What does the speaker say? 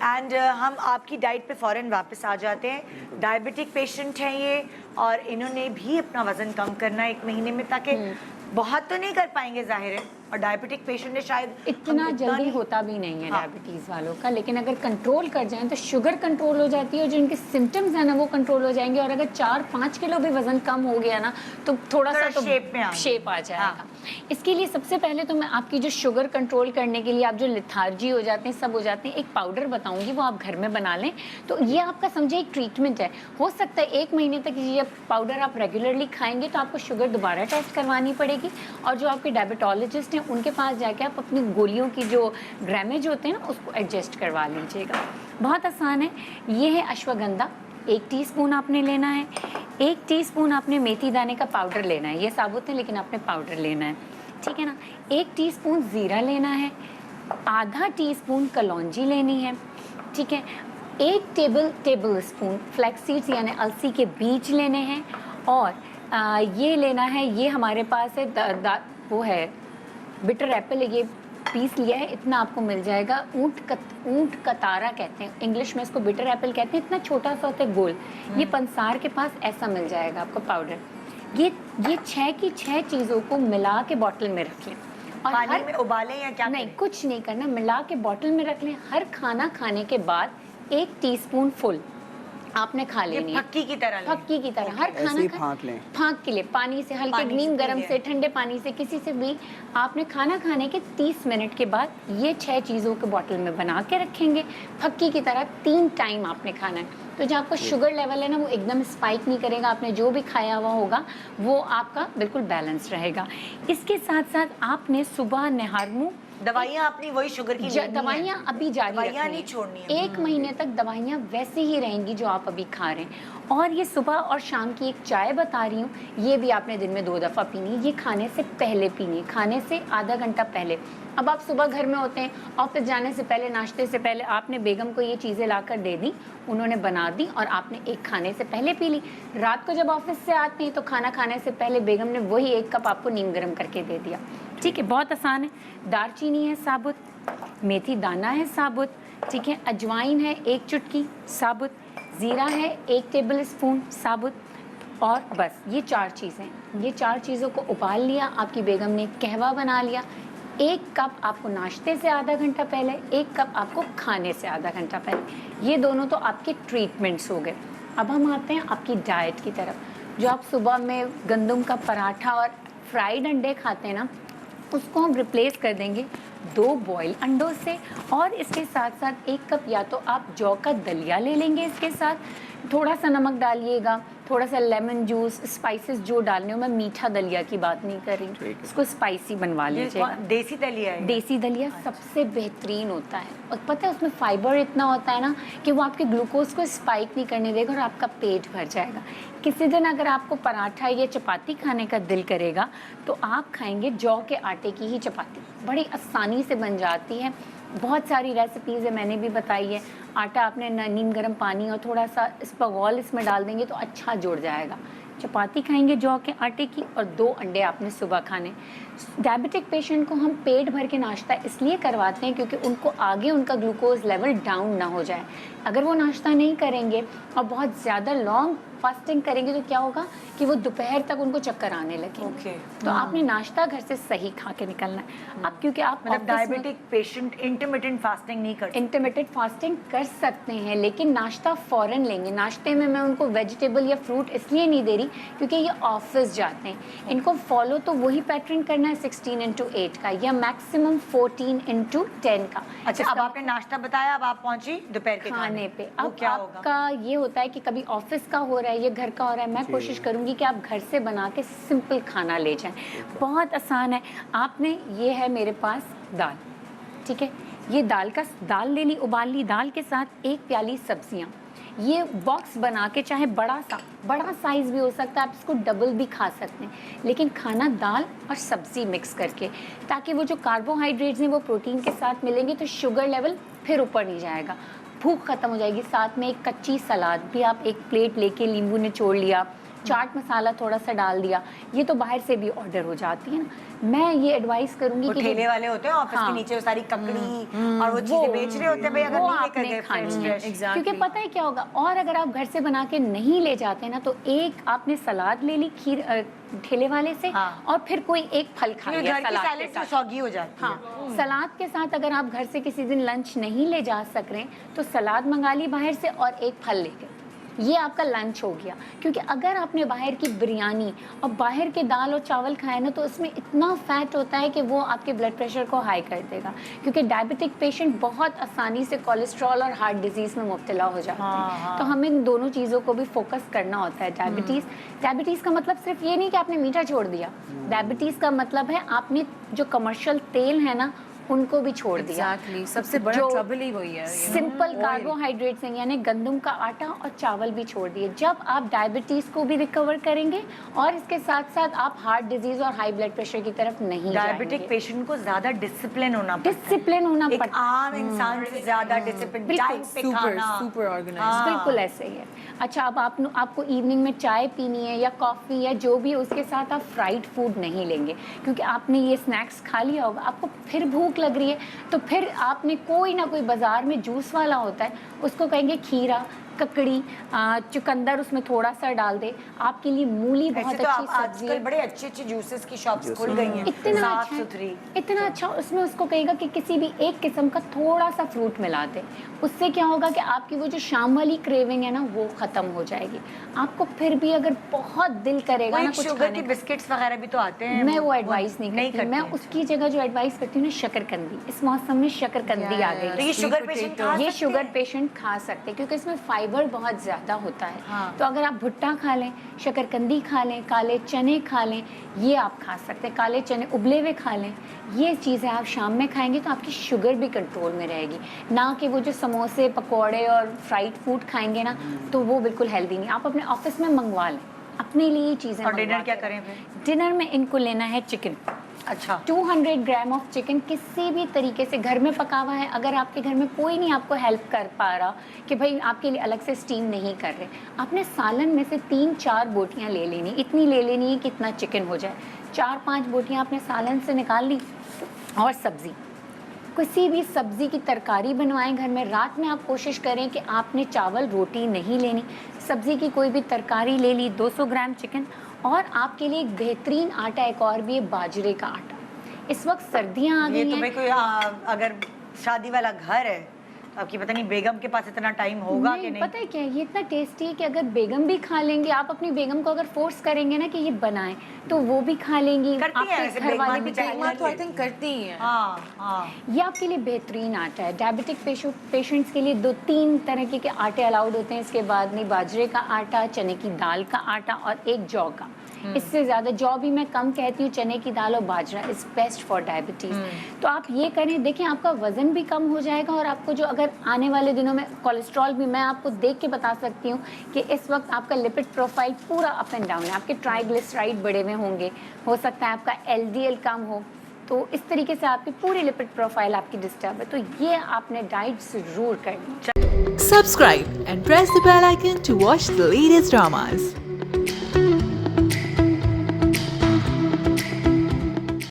And हम आपकी diet पे फ़ौरन वापस आ जाते हैं। डायबिटिक पेशेंट हैं ये, और इन्होंने भी अपना वज़न कम करना है 1 महीने में, ताकि बहुत तो नहीं कर पाएंगे ज़ाहिर है, और डायबिटिक पेशेंट ने शायद इतना जल्दी होता भी नहीं है डायबिटीज़ वालों का, लेकिन अगर कंट्रोल कर जाएं तो शुगर कंट्रोल हो जाती है और जो इनके सिम्टम्स हैं ना वो कंट्रोल हो जाएंगे। और अगर 4-5 किलो भी वजन कम हो गया ना तो थोड़ा सा तो शेप आ जाएगा। इसके लिए सबसे पहले तो मैं आपकी जो शुगर कंट्रोल करने के लिए आप जो लिथार्जी हो जाते हैं, सब हो जाते हैं, एक पाउडर बताऊंगी, वो आप घर में बना लें। तो ये आपका समझे एक ट्रीटमेंट है। हो सकता है 1 महीने तक ये पाउडर आप रेगुलरली खाएंगे तो आपको शुगर दोबारा टेस्ट करवानी पड़ेगी, और जो आपके डायबिटोलॉजिस्ट हैं उनके पास जाके आप अपनी गोलियों की जो ग्रामेज होते हैं ना उसको एडजस्ट करवा लीजिएगा। बहुत आसान है। ये है अश्वगंधा, 1 टीस्पून आपने लेना है। 1 टीस्पून आपने मेथी दाने का पाउडर लेना है। ये साबुत है लेकिन आपने पाउडर लेना है, ठीक है ना। 1 टीस्पून ज़ीरा लेना है। आधा टीस्पून कलौंजी लेनी है, ठीक है। 1 टेबल स्पून फ्लैक्स सीड्स यानी अलसी के बीज लेने हैं। और ये लेना है, ये हमारे पास है वो है बिटर एप्पल, ये पीस लिया है, इतना आपको मिल जाएगा। ऊंट कतारा कहते हैं इंग्लिश में इसको, बिटर एप्पल कहते हैं, इतना छोटा सा होता है गोल। ये पंसार के पास ऐसा मिल जाएगा आपको पाउडर। ये 6 की 6 चीज़ों को मिला के बॉटल में रख लें, और पानी में उबालें या क्या नहीं करें? कुछ नहीं करना, मिला के बॉटल में रख लें। हर खाना खाने के बाद 1 टीस्पून फुल आपने खा लेनी है, फक्की की तरह। फक्की की तरह हर खाना फाँक के लिए, पानी से, हल्के नीम गर्म से, ठंडे पानी से, किसी से भी। आपने खाना खाने के 30 मिनट के बाद ये 6 चीज़ों के बॉटल में बना के रखेंगे फक्की की तरह। 3 टाइम आपने खाना है, तो जो आपका शुगर लेवल है ना वो एकदम स्पाइक नहीं करेगा। आपने जो भी खाया हुआ होगा वो आपका बिल्कुल बैलेंस रहेगा। इसके साथ साथ आपने सुबह निहारमू, दवाइयाँ अपनी वही शुगर की दवाइयाँ अभी जारी दवाइयाँ नहीं छोड़नी है। 1 महीने तक दवाइयाँ वैसे ही रहेंगी जो आप अभी खा रहे हैं। और ये सुबह और शाम की एक चाय बता रही हूँ, ये भी आपने दिन में 2 दफ़ा पीनी है। ये खाने से पहले पीनी, खाने से आधा घंटा पहले। अब आप सुबह घर में होते हैं, ऑफिस जाने से पहले, नाश्ते से पहले आपने बेगम को ये चीज़ें लाकर दे दी, उन्होंने बना दी और आपने एक खाने से पहले पी ली। रात को जब ऑफिस से आते हैं तो खाना खाने से पहले बेगम ने वही 1 कप आपको नीम गर्म करके दे दिया, ठीक है। बहुत आसान है। दालचीनी है साबुत, मेथी दाना है साबुत, ठीक है। अजवाइन है 1 चुटकी साबुत, ज़ीरा है 1 टेबल स्पून साबुत, और बस ये 4 चीज़ें। ये 4 चीज़ों को उबाल लिया, आपकी बेगम ने कहवा बना लिया। 1 कप आपको नाश्ते से आधा घंटा पहले, 1 कप आपको खाने से आधा घंटा पहले। ये दोनों तो आपके ट्रीटमेंट्स हो गए। अब हम आते हैं आपकी डाइट की तरफ। जो आप सुबह में गंदम का पराठा और फ्राइड अंडे खाते हैं ना, उसको हम रिप्लेस कर देंगे 2 बॉयल अंडों से। और इसके साथ साथ 1 कप या तो आप जौ का दलिया ले लेंगे, इसके साथ थोड़ा सा नमक डालिएगा, थोड़ा सा लेमन जूस, स्पाइसेस जो डालने हो। मैं मीठा दलिया की बात नहीं कर रही, इसको स्पाइसी बनवा लीजिएगा। देसी दलिया है, देसी दलिया सबसे बेहतरीन होता है। और पता है उसमें फाइबर इतना होता है ना कि वो आपके ग्लूकोज को स्पाइक नहीं करने देगा और आपका पेट भर जाएगा। किसी दिन अगर आपको पराठा या चपाती खाने का दिल करेगा तो आप खाएंगे जौ के आटे की ही चपाती, बड़ी आसानी से बन जाती है। बहुत सारी रेसिपीज़ है, मैंने भी बताई है। आटा आपने नीम गर्म पानी और थोड़ा सा स्पगॉल इसमें डाल देंगे तो अच्छा जुड़ जाएगा। चपाती खाएंगे जौ के आटे की, और 2 अंडे आपने सुबह खाने। डायबिटिक पेशेंट को हम पेट भर के नाश्ता इसलिए करवाते हैं क्योंकि उनको आगे उनका ग्लूकोज लेवल डाउन ना हो जाए। अगर वो नाश्ता नहीं करेंगे और बहुत ज़्यादा लॉन्ग फास्टिंग करेंगे तो क्या होगा कि वो दोपहर तक उनको चक्कर आने लगेंगे। तो आपने नाश्ता घर से सही खा के निकलना है। अब क्योंकि आप मतलब डायबिटिक पेशेंट इंटरमिटेंट फास्टिंग नहीं कर, इंटरमिटेंट फास्टिंग कर सकते हैं, लेकिन नाश्ता फ़ौरन लेंगे। नाश्ते में मैं उनको वेजिटेबल या फ्रूट इसलिए नहीं दे रही क्योंकि ये ऑफिस जाते हैं। इनको फॉलो तो वही पैटर्न करना है 16:8 का या मैक्सिमम 14:10 का। अच्छा, अब आपने नाश्ता बताया, अब आप पहुंची दोपहर के खाने पे। अब क्या आपका ये होता है कि कभी ऑफिस का हो रहा है या घर का हो रहा है, मैं कोशिश करूंगी कि आप घर से बना के सिंपल खाना ले जाएं। बहुत आसान है। आपने ये है मेरे पास दाल, ठीक है। ये दाल ले ली, उबाल ली। दाल के साथ 1 प्याली सब्जियां। ये बॉक्स बना के, चाहे बड़ा साइज़ भी हो सकता है, आप इसको डबल भी खा सकते हैं, लेकिन खाना दाल और सब्ज़ी मिक्स करके, ताकि वो जो कार्बोहाइड्रेट्स हैं वो प्रोटीन के साथ मिलेंगे तो शुगर लेवल फिर ऊपर नहीं जाएगा, भूख ख़त्म हो जाएगी। साथ में एक कच्ची सलाद भी आप 1 प्लेट लेके नींबू निचोड़ लिया, चाट मसाला थोड़ा सा डाल दिया, ये तो बाहर से भी ऑर्डर हो जाती है ना। मैं ये एडवाइस करूंगी वो कि ठेले वाले होते हैं ऑफिस के नीचे वो सारी ककड़ी और वो चीजें बेच रहे होते हैं भाई, अगर वो नहीं लेकर आपने गए खानी फ्रेश है। फ्रेश। क्योंकि पता है क्या होगा, और अगर आप घर से बना के नहीं ले जाते ना तो एक आपने सलाद ले ली खीर ठेले वाले से, हाँ। और फिर कोई एक फल खा क्योंकि लिया घर की सलाद के सैलेड तो साथ। सौगी हो जाती है। हाँ, सलाद के साथ अगर आप घर से किसी दिन लंच नहीं ले जा सक रहे तो सलाद मंगा ली बाहर से और एक फल ले गए, ये आपका लंच हो गया। क्योंकि अगर आपने बाहर की बिरयानी और बाहर के दाल और चावल खाए ना तो उसमें इतना फैट होता है कि वो आपके ब्लड प्रेशर को हाई कर देगा। क्योंकि डायबिटिक पेशेंट बहुत आसानी से कोलेस्ट्रॉल और हार्ट डिजीज में मुब्तला हो जाते हैं। तो हमें इन दोनों चीज़ों को भी फोकस करना होता है। डायबिटीज़ का मतलब सिर्फ ये नहीं कि आपने मीठा छोड़ दिया, डायबिटीज़ का मतलब है आपने जो कमर्शियल तेल है ना उनको भी छोड़ दिया। Exactly. सबसे बड़ा ट्रबल ही वही है, सिंपल कार्बोहाइड्रेट्स हैं, यानी गंदम का आटा और चावल भी छोड़ दिए। जब आप डायबिटीज को भी रिकवर करेंगे और इसके साथ साथ आप हार्ट डिजीज और हाई ब्लड प्रेशर की तरफ नहीं डायबिटिक पेशेंट को ज्यादा डिसिप्लिन होना पड़ता है। डिसिप्लिन होना एक पड़ता है। आम इंसान से ज्यादा डिसिप्लिन, टाइम पे खाना। super organized. बिल्कुल ऐसे ही है। अच्छा, अब आपको इवनिंग में चाय पीनी है या कॉफ़ी या जो भी, उसके साथ आप फ्राइड फूड नहीं लेंगे। क्योंकि आपने ये स्नैक्स खा लिया होगा, आपको फिर भूख लग रही है तो फिर आपने कोई ना कोई बाज़ार में जूस वाला होता है, उसको कहेंगे खीरा, ककड़ी, चुकंदर उसमें थोड़ा सा डाल दे, आपके लिए मूली बहुत ऐसे तो अच्छी सब्जी आजकल है। बड़े अच्छे अच्छे जूसेस की शॉप्स खुल गई हैं, इतना साफ अच्छा है, सुथरी। इतना अच्छा। उसमें उसको कहेगा कि किसी भी एक किस्म का थोड़ा सा फ्रूट मिला दे, उससे क्या होगा कि आपकी वो जो शाम वाली क्रेविंग है ना वो ख़त्म हो जाएगी। आपको फिर भी अगर बहुत दिल करेगा ना कुछ शुगर खाने के का, बिस्किट्स वगैरह भी तो आते हैं, मैं वो एडवाइस नहीं करती। मैं हैं। उसकी जगह जो एडवाइस करती हूँ ना, शकरकंदी। इस मौसम में शकरकंदी आ तो गई, ये Sweet शुगर पेशेंट potato. खा ये सकते शुगर हैं? पेशेंट खा सकते हैं क्योंकि इसमें फाइबर बहुत ज़्यादा होता है। हाँ। तो अगर आप भुट्टा खा लें, शकरकंदी खा लें, काले चने खा लें, ये आप खा सकते हैं। काले चने उबले हुए खा लें, ये चीज़ें आप शाम में खाएंगे तो आपकी शुगर भी कंट्रोल में रहेगी। ना कि वो जो समोसे पकोड़े और फ्राइड फूड खाएंगे ना तो वो बिल्कुल हेल्दी नहीं। आप अपने ऑफिस में मंगवा लें, अपने लिए चीज़ें। और डिनर क्या करें फिर? डिनर में इनको लेना है चिकन। अच्छा, 200 ग्राम ऑफ चिकन किसी भी तरीके से घर में पका हुआ है। अगर आपके घर में कोई नहीं आपको हेल्प कर पा रहा कि भाई आपके लिए अलग से स्टीम नहीं कर रहे, आपने सालन में से 3-4 बोटियां ले लेनी, इतनी ले लेनी है कि इतना चिकन हो जाए। 4-5 बोटियां आपने सालन से निकाल ली और सब्ज़ी, किसी भी सब्ज़ी की तरकारी बनवाएं घर में। रात में आप कोशिश करें कि आपने चावल रोटी नहीं लेनी, सब्ज़ी की कोई भी तरकारी ले ली, 200 ग्राम चिकन। और आपके लिए एक बेहतरीन आटा एक और भी है, बाजरे का आटा। इस वक्त सर्दियाँ आ ये गई तो हैं। भाई कोई अगर शादी वाला घर है तो आपकी पता नहीं बेगम के पास इतना टाइम होगा कि नहीं। पता है क्या है, ये इतना टेस्टी है कि अगर बेगम भी खा लेंगे, आप अपनी बेगम को अगर फोर्स करेंगे ना कि ये बनाएं तो वो भी खा लेंगी, करती हैं आपके ऐसे घर वाले बेगम भी भी खा बेगमा तो आई लेंगे। थिंक करती ही है। हाँ। ये आपके लिए बेहतरीन आटा है। डायबिटिक पेशेंट्स के लिए 2-3 तरह के आटे अलाउड होते हैं। इसके बाद में बाजरे का आटा, चने की दाल का आटा और एक जौ का। इससे ज़्यादा जौ भी मैं कम कहती हूँ, चने की दाल और बाजरा इज़ बेस्ट फॉर डायबिटीज़। तो आप ये करें, देखें आपका वज़न भी कम हो जाएगा और आपको जो अगर आने वाले दिनों में कोलेस्ट्रॉल भी, मैं आपको देख के बता सकती हूँ कि इस वक्त आपका लिपिड प्रोफाइल पूरा अप एंड डाउन है। आपके ट्राइग्लिसराइड बढ़े हुए होंगे, हो सकता है आपका LDL कम हो, तो इस तरीके से आपकी पूरी लिपिड प्रोफाइल आपकी डिस्टर्ब है। तो ये आपने डाइट ज़रूर करनी। Subscribe and press the bell icon to watch the latest dramas.